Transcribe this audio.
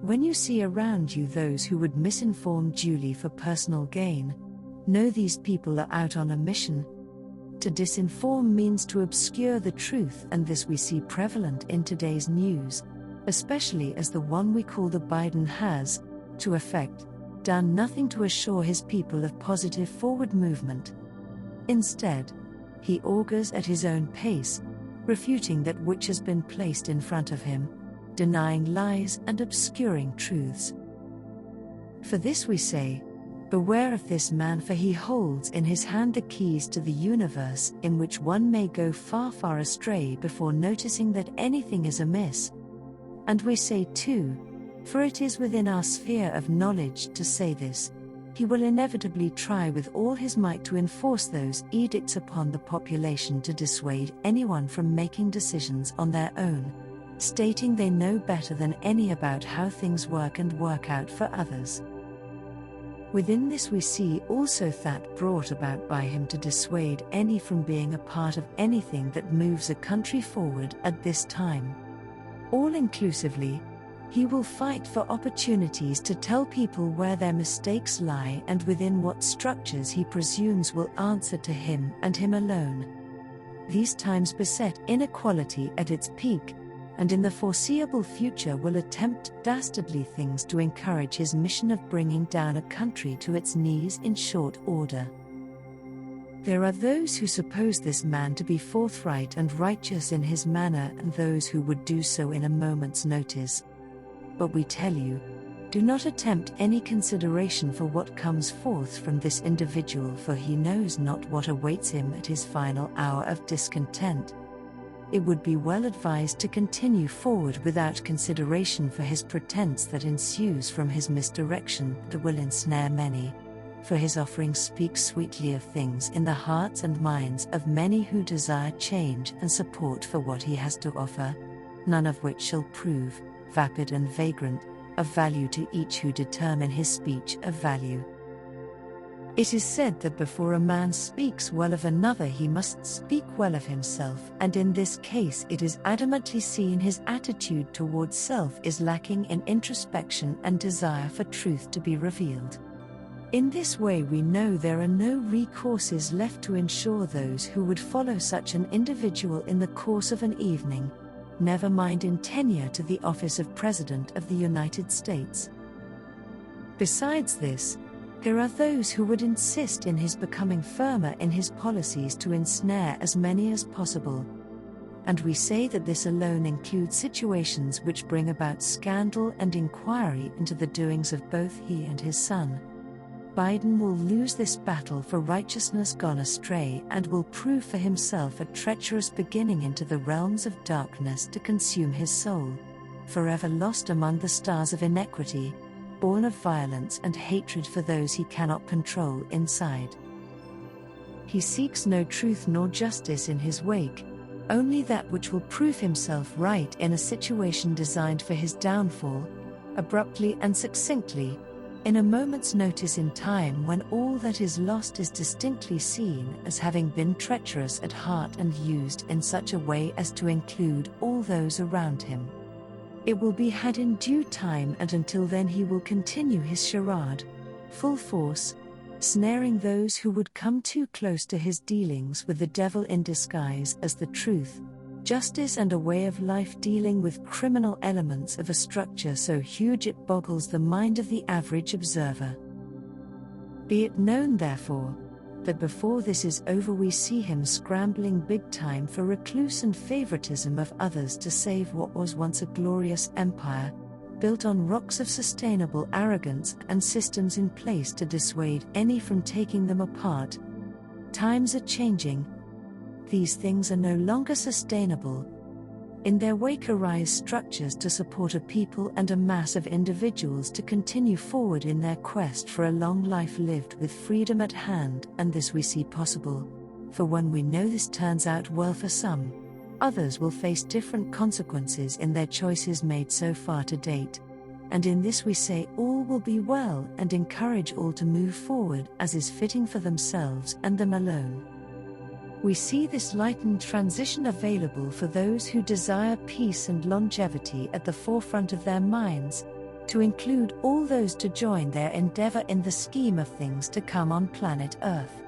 When you see around you those who would misinform Julie for personal gain, know these people are out on a mission. To disinform means to obscure the truth, and this we see prevalent in today's news, especially as the one we call the Biden has, to effect, done nothing to assure his people of positive forward movement. Instead, he augurs at his own pace, refuting that which has been placed in front of him, denying lies and obscuring truths. For this we say, beware of this man, for he holds in his hand the keys to the universe, in which one may go far, far astray before noticing that anything is amiss. And we say too, for it is within our sphere of knowledge to say this, he will inevitably try with all his might to enforce those edicts upon the population to dissuade anyone from making decisions on their own, stating they know better than any about how things work and work out for others. Within this we see also that brought about by him to dissuade any from being a part of anything that moves a country forward at this time. All inclusively, he will fight for opportunities to tell people where their mistakes lie and within what structures he presumes will answer to him and him alone. These times beset inequality at its peak, and in the foreseeable future will attempt dastardly things to encourage his mission of bringing down a country to its knees in short order. There are those who suppose this man to be forthright and righteous in his manner, and those who would do so in a moment's notice. But we tell you, do not attempt any consideration for what comes forth from this individual, for he knows not what awaits him at his final hour of discontent. It would be well advised to continue forward without consideration for his pretense that ensues from his misdirection that will ensnare many, for his offerings speak sweetly of things in the hearts and minds of many who desire change and support for what he has to offer, none of which shall prove, vapid and vagrant, of value to each who determine his speech of value. It is said that before a man speaks well of another he must speak well of himself, and in this case it is adamantly seen his attitude towards self is lacking in introspection and desire for truth to be revealed. In this way we know there are no recourses left to ensure those who would follow such an individual in the course of an evening, never mind in tenure to the office of President of the United States. Besides this, there are those who would insist in his becoming firmer in his policies to ensnare as many as possible. And we say that this alone includes situations which bring about scandal and inquiry into the doings of both he and his son. Biden will lose this battle for righteousness gone astray, and will prove for himself a treacherous beginning into the realms of darkness to consume his soul, forever lost among the stars of iniquity, born of violence and hatred for those he cannot control inside. He seeks no truth nor justice in his wake, only that which will prove himself right in a situation designed for his downfall, abruptly and succinctly, in a moment's notice in time when all that is lost is distinctly seen as having been treacherous at heart and used in such a way as to include all those around him. It will be had in due time, and until then he will continue his charade, full force, snaring those who would come too close to his dealings with the devil in disguise as the truth, justice and a way of life, dealing with criminal elements of a structure so huge it boggles the mind of the average observer. Be it known, therefore, that before this is over we see him scrambling big time for recluse and favoritism of others to save what was once a glorious empire, built on rocks of sustainable arrogance and systems in place to dissuade any from taking them apart. Times are changing. These things are no longer sustainable. In their wake arise structures to support a people and a mass of individuals to continue forward in their quest for a long life lived with freedom at hand, and this we see possible, For when we know this turns out well for some, others will face different consequences in their choices made so far to date. And in this we say all will be well and encourage all to move forward as is fitting for themselves and them alone. We see this lightened transition available for those who desire peace and longevity at the forefront of their minds, to include all those to join their endeavor in the scheme of things to come on planet Earth.